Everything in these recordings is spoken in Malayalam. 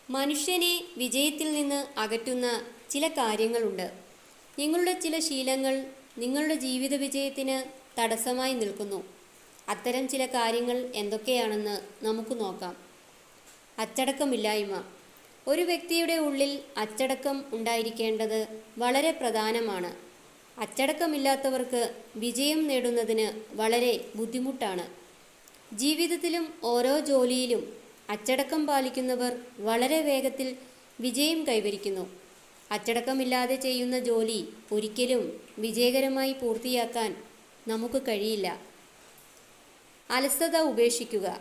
മനുഷ്യനെ വിജയത്തിൽ നിന്ന് അകറ്റുന്ന ചില കാര്യങ്ങളുണ്ട്. നിങ്ങളുടെ ചില ശീലങ്ങൾ നിങ്ങളുടെ ജീവിത വിജയത്തിന് തടസ്സമായി നിൽക്കുന്നു. അത്തരം ചില കാര്യങ്ങൾ എന്തൊക്കെയാണെന്ന് നമുക്ക് നോക്കാം. അച്ചടക്കമില്ലായ്മ. ഒരു വ്യക്തിയുടെ ഉള്ളിൽ അച്ചടക്കം ഉണ്ടായിരിക്കേണ്ടത് വളരെ പ്രധാനമാണ്. അച്ചടക്കമില്ലാത്തവർക്ക് വിജയം നേടുന്നതിന് വളരെ ബുദ്ധിമുട്ടാണ്. ജീവിതത്തിലും ഓരോ ജോലിയിലും അച്ചടക്കം പാലിക്കുന്നവർ വളരെ വേഗത്തിൽ വിജയം കൈവരിക്കുന്നു. അച്ചടക്കമില്ലാതെ ചെയ്യുന്ന ജോലി ഒരിക്കലും വിജയകരമായി പൂർത്തിയാക്കാൻ നമുക്ക് കഴിയില്ല. അലസത ഉപേക്ഷിക്കുക.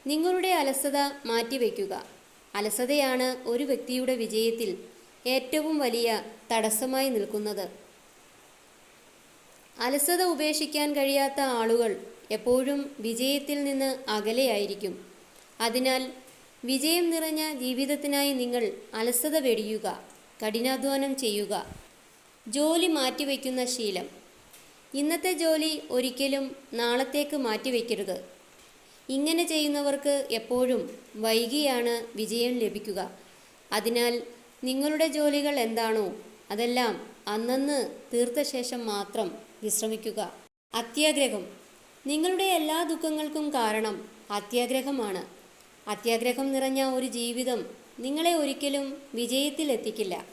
നിങ്ങളുടെ അലസത മാറ്റിവെക്കുക. അലസതയാണ് ഒരു വ്യക്തിയുടെ വിജയത്തിൽ ഏറ്റവും വലിയ തടസ്സമായി നിൽക്കുന്നത്. അലസത ഉപേക്ഷിക്കാൻ കഴിയാത്ത ആളുകൾ എപ്പോഴും വിജയത്തിൽ നിന്ന് അകലെയായിരിക്കും. അതിനാൽ വിജയം നിറഞ്ഞ ജീവിതത്തിനായി നിങ്ങൾ അലസത വെടിയുക, കഠിനാധ്വാനം ചെയ്യുക. ജോലി മാറ്റിവെക്കുന്ന ശീലം. ഇന്നത്തെ ജോലി ഒരിക്കലും നാളത്തേക്ക് മാറ്റിവെക്കരുത്. ഇങ്ങനെ ചെയ്യുന്നവർക്ക് എപ്പോഴും വൈകിയാണ് വിജയം ലഭിക്കുക. അതിനാൽ നിങ്ങളുടെ ജോലികൾ എന്താണോ അതെല്ലാം അന്നന്ന് തീർത്ത ശേഷം മാത്രം വിശ്രമിക്കുക. അത്യാഗ്രഹം. നിങ്ങളുടെ എല്ലാ ദുഃഖങ്ങൾക്കും കാരണം അത്യാഗ്രഹമാണ്. അത്യാഗ്രഹം നിറഞ്ഞ ഒരു ജീവിതം നിങ്ങളെ ഒരിക്കലും വിജയത്തിലെത്തിക്കില്ല.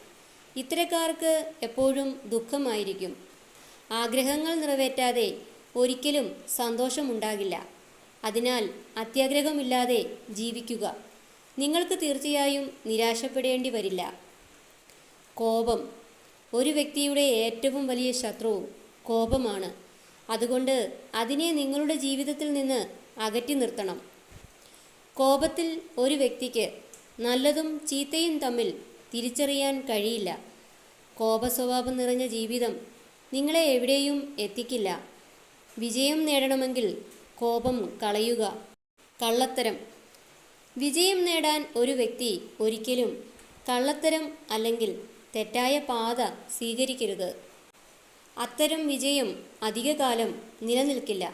ഇത്തരക്കാർക്ക് എപ്പോഴും ദുഃഖമായിരിക്കും. ആഗ്രഹങ്ങൾ നിറവേറ്റാതെ ഒരിക്കലും സന്തോഷമുണ്ടാകില്ല. അതിനാൽ അത്യാഗ്രഹമില്ലാതെ ജീവിക്കുക. നിങ്ങൾക്ക് തീർച്ചയായും നിരാശപ്പെടേണ്ടി വരില്ല. കോപം. ഒരു വ്യക്തിയുടെ ഏറ്റവും വലിയ ശത്രുവും കോപമാണ്. അതുകൊണ്ട് അതിനെ നിങ്ങളുടെ ജീവിതത്തിൽ നിന്ന് അകറ്റി നിർത്തണം. കോപത്തിൽ ഒരു വ്യക്തിക്ക് നല്ലതും ചീത്തയും തമ്മിൽ തിരിച്ചറിയാൻ കഴിയില്ല. കോപസ്വഭാവം നിറഞ്ഞ ജീവിതം നിങ്ങളെ എവിടെയും എത്തിക്കില്ല. വിജയം നേടണമെങ്കിൽ കോപം കളയുക. കള്ളത്തരം. വിജയം നേടാൻ ഒരു വ്യക്തി ഒരിക്കലും കള്ളത്തരം അല്ലെങ്കിൽ തെറ്റായ പാത സ്വീകരിക്കരുത്. അത്തരം വിജയം അധികകാലം നിലനിൽക്കില്ല.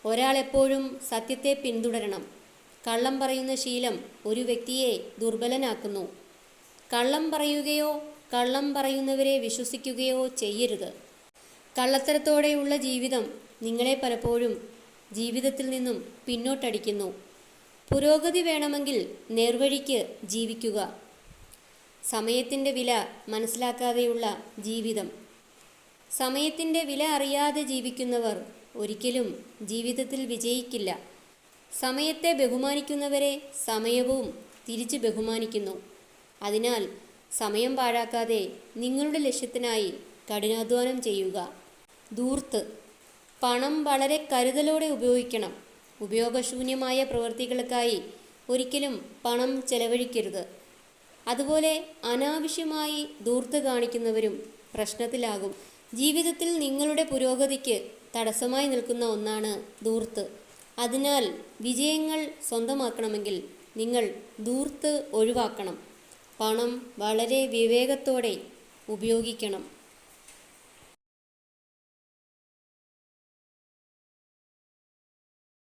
ഒരാൾ എപ്പോഴും സത്യത്തെ പിന്തുടരണം. കള്ളം പറയുന്ന ശീലം ഒരു വ്യക്തിയെ ദുർബലനാക്കുന്നു. കള്ളം പറയുകയോ കള്ളം പറയുന്നവരെ വിശ്വസിക്കുകയോ ചെയ്യരുത്. കള്ളത്തരത്തോടെയുള്ള ജീവിതം നിങ്ങളെ പലപ്പോഴും ജീവിതത്തിൽ നിന്നും പിന്നോട്ടടിക്കുന്നു. പുരോഗതി വേണമെങ്കിൽ നേർവഴിക്ക് ജീവിക്കുക. സമയത്തിൻ്റെ വില മനസ്സിലാക്കാതെയുള്ള ജീവിതം. സമയത്തിൻ്റെ വില അറിയാതെ ജീവിക്കുന്നവർ ഒരിക്കലും ജീവിതത്തിൽ വിജയിക്കില്ല. സമയത്തെ ബഹുമാനിക്കുന്നവരെ സമയവും തിരിച്ച് ബഹുമാനിക്കുന്നു. അതിനാൽ സമയം പാഴാക്കാതെ നിങ്ങളുടെ ലക്ഷ്യത്തിനായി കഠിനാധ്വാനം ചെയ്യുക. ധൂർത്ത്. പണം വളരെ കരുതലോടെ ഉപയോഗിക്കണം. ഉപയോഗശൂന്യമായ പ്രവൃത്തികൾക്കായി ഒരിക്കലും പണം ചെലവഴിക്കരുത്. അതുപോലെ അനാവശ്യമായി ധൂർത്ത് കാണിക്കുന്നവരും പ്രശ്നത്തിലാകും. ജീവിതത്തിൽ നിങ്ങളുടെ പുരോഗതിക്ക് തടസ്സമായി നിൽക്കുന്ന ഒന്നാണ് ധൂർത്ത്. അതിനാൽ വിജയങ്ങൾ സ്വന്തമാക്കണമെങ്കിൽ നിങ്ങൾ ധൂർത്ത് ഒഴിവാക്കണം. പണം വളരെ വിവേകത്തോടെ ഉപയോഗിക്കണം.